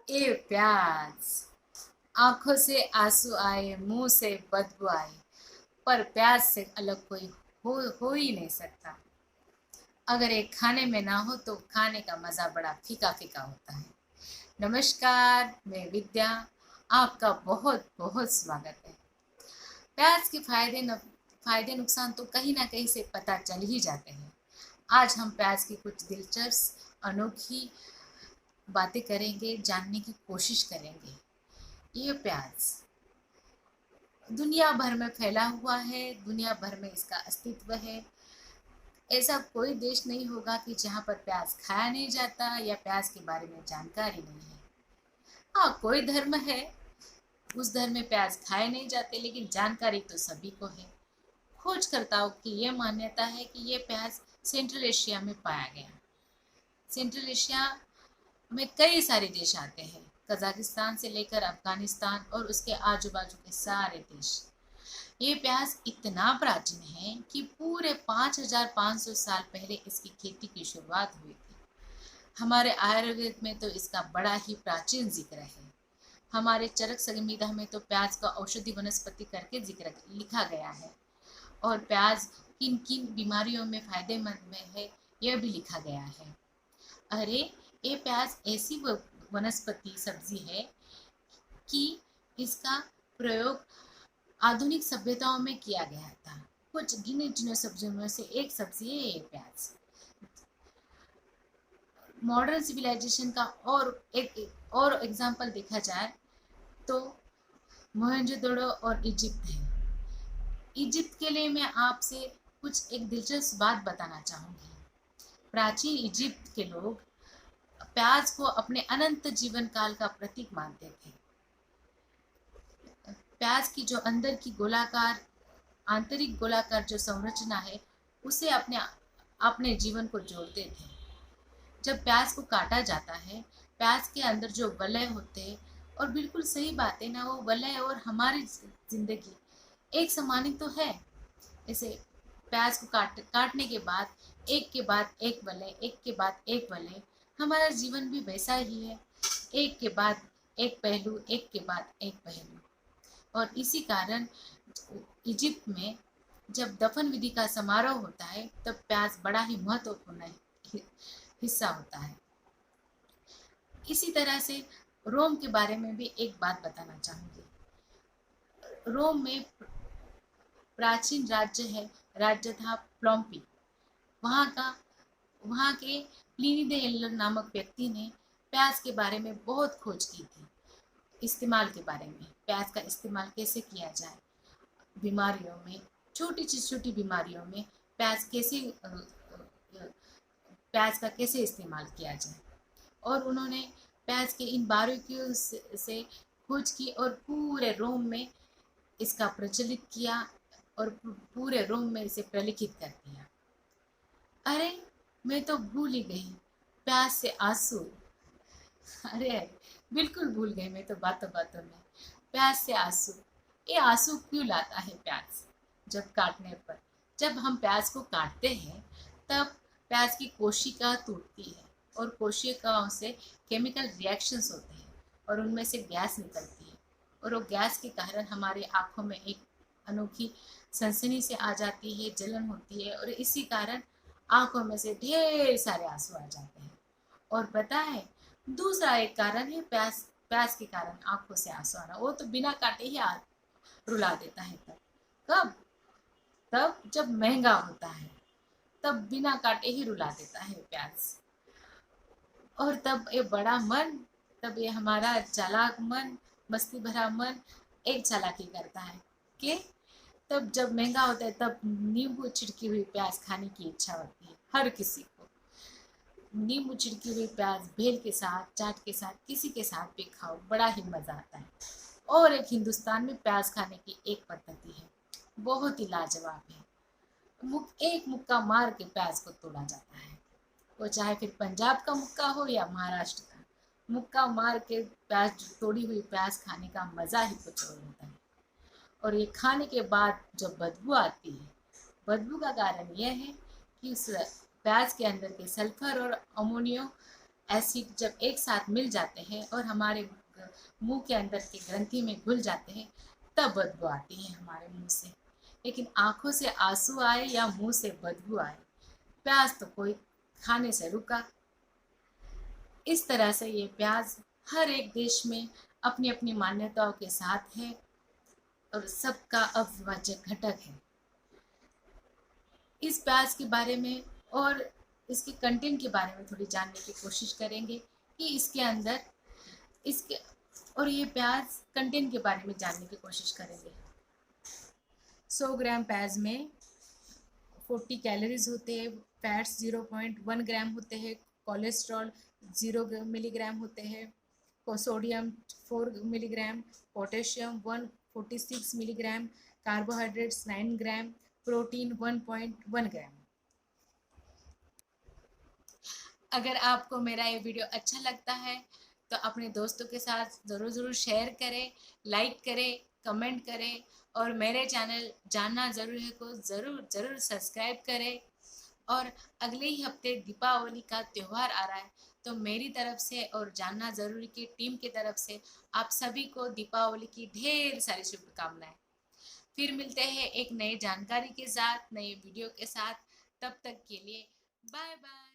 ए प्याज। आंखों से आंसू आए, मुंह से बदबू आए, पर प्याज से अलग कोई हो ही नहीं सकता। अगर एक खाने में ना हो तो खाने का मजा बड़ा फीका फीका होता है। नमस्कार, मैं विद्या। आपका बहुत बहुत स्वागत है। प्याज के फायदे नुकसान तो कहीं ना कहीं से पता चल ही जाते हैं। आज हम प्याज की कुछ दिलचस्प अनोखी बातें करेंगे, जानने की कोशिश करेंगे। ये प्याज दुनिया भर में फैला हुआ है, दुनिया भर में इसका अस्तित्व है। ऐसा कोई देश नहीं होगा कि जहाँ पर प्याज खाया नहीं जाता या प्याज के बारे में जानकारी नहीं है। हाँ, कोई धर्म है, उस धर्म में प्याज खाए नहीं जाते, लेकिन जानकारी तो सभी को है। खोजकर्ताओं की यह मान्यता है कि ये प्याज सेंट्रल एशिया में पाया गया। सेंट्रल एशिया में कई सारे देश आते हैं, कजाकिस्तान से लेकर अफगानिस्तान और उसके आजू बाजू के सारे देश। ये प्याज इतना प्राचीन है कि पूरे 5,500 साल पहले इसकी खेती की शुरुआत हुई थी। हमारे आयुर्वेद में तो इसका बड़ा ही प्राचीन जिक्र है। हमारे चरक संहिता में तो प्याज का औषधि वनस्पति करके जिक्र लिखा गया है, और प्याज किन किन बीमारियों में फायदेमंद में है यह भी लिखा गया है। अरे, ये प्याज ऐसी वनस्पति सब्जी है कि इसका प्रयोग आधुनिक सभ्यताओं में किया गया था। कुछ गिने चुने सब्जियों में से एक सब्जी है ये प्याज। मॉडर्न सिविलाइजेशन का और एग्जाम्पल देखा जाए तो मोहनजोदड़ो और इजिप्ट है। इजिप्ट के लिए मैं आपसे कुछ एक दिलचस्प बात बताना चाहूंगी। प्राचीन इजिप्ट के लोग प्याज को अपने अनंत जीवन काल का प्रतीक मानते थे। प्याज की जो अंदर की गोलाकार आंतरिक गोलाकार जो संरचना है, उसे अपने जीवन को जोड़ते थे। जब प्याज को काटा जाता है, प्याज के अंदर जो वलय होते हैं, और बिल्कुल सही बात है ना, वो वलय और हमारी जिंदगी एक समान ही तो है। जैसे प्याज को काटने के बाद एक के बाद एक वलय, एक के बाद एक वलय, हमारा जीवन भी वैसा ही है। एक के बाद एक पहलू, एक के बाद एक पहलू। और इसी कारण इजिप्ट में जब दफन विधि का समारोह होता है, तब प्याज बड़ा ही महत्वपूर्ण हिस्सा होता है। इसी तरह से रोम के बारे में भी एक बात बताना चाहूंगी। रोम में प्राचीन राज्य था प्लॉम्पी। वहाँ का वहाँ के प्लिनी द एल्डर नामक व्यक्ति ने प्याज के बारे में बहुत खोज की थी। इस्तेमाल के बारे में, प्याज का इस्तेमाल कैसे किया जाए बीमारियों में, छोटी बीमारियों में प्याज का कैसे इस्तेमाल किया जाए। और उन्होंने प्याज के इन बारीकियों से खोज की और पूरे रोम में इसका प्रचलित किया, और पूरे रोम में इसे प्रलिखित कर दिया। अरे, मैं तो भूल ही गई, प्याज से आंसू। अरे, बिल्कुल भूल गई मैं तो बातों बातों में। प्याज से आंसू, ये आंसू क्यों लाता है प्याज? जब काटने पर, जब हम प्याज को काटते हैं, तब प्याज की कोशिका टूटती है, और कोशिकाओं से केमिकल रिएक्शंस होते हैं, और उनमें से गैस निकलती है। और वो गैस के कारण हमारे आंखों में एक अनोखी सनसनी से आ जाती है, जलन होती है, और इसी कारण आंखों में से ढेर सारे आंसू आ जाते हैं। और पता है, दूसरा एक कारण है प्याज प्याज के कारण आंखों से आंसू आना। वो तो बिना काटे ही रुला देता है। तब कब? तब जब महंगा होता है, तब बिना काटे ही रुला देता है प्याज। और तब ये हमारा चालाक मन, मस्ती भरा मन एक चालाकी करता है कि तब जब महंगा होता है, तब नींबू छिड़की हुई प्याज खाने की इच्छा होती है हर किसी को। नींबू छिड़की हुई प्याज भेल के साथ, चाट के साथ, किसी के साथ भी खाओ, बड़ा ही मजा आता है। और एक हिंदुस्तान में प्याज खाने की एक पद्धति है, बहुत ही लाजवाब है। एक मुक्का मार के प्याज को तोड़ा जाता है। वो चाहे फिर पंजाब का मुक्का हो या महाराष्ट्र का, मुक्का मार के प्याज, तोड़ी हुई प्याज खाने का मजा ही कुछ और होता है। और ये खाने के बाद जब बदबू आती है, बदबू का कारण यह है कि उस प्याज के अंदर के सल्फर और अमोनियो एसिड जब एक साथ मिल जाते हैं और हमारे मुंह के अंदर की ग्रंथि में घुल जाते हैं, तब बदबू आती है हमारे मुंह से। लेकिन आंखों से आंसू आए या मुंह से बदबू आए, प्याज तो कोई खाने से रुका। इस तरह से ये प्याज हर एक देश में अपनी अपनी मान्यताओं के साथ है और सबका अविभाज्य घटक है। इस प्याज के बारे में और इसके कंटेंट के बारे में थोड़ी जानने की कोशिश करेंगे कि इसके अंदर इसके और ये प्याज कंटेंट के बारे में जानने की कोशिश करेंगे। 100 ग्राम प्याज में 40 कैलोरीज होते हैं, फैट्स 0.1 ग्राम होते हैं, कोलेस्ट्रॉल 0 मिलीग्राम होते हैं, sodium 4 milligram, potassium 146 milligram, carbohydrates 9 ग्राम, प्रोटीन 1.1 ग्राम। अगर आपको मेरा ये वीडियो अच्छा लगता है तो अपने दोस्तों के साथ ज़रूर शेयर करें, लाइक करें, कमेंट करें और मेरे चैनल जानना ज़रूर है को ज़रूर सब्सक्राइब करें। और अगले ही हफ्ते दीपावली का त्यौहार आ रहा है, तो मेरी तरफ से और जानना ज़रूरी की टीम की तरफ से आप सभी को दीपावली की ढेर सारी शुभकामनाएं। फिर मिलते हैं एक नई जानकारी के साथ, नए वीडियो के साथ। तब तक के लिए बाय बाय।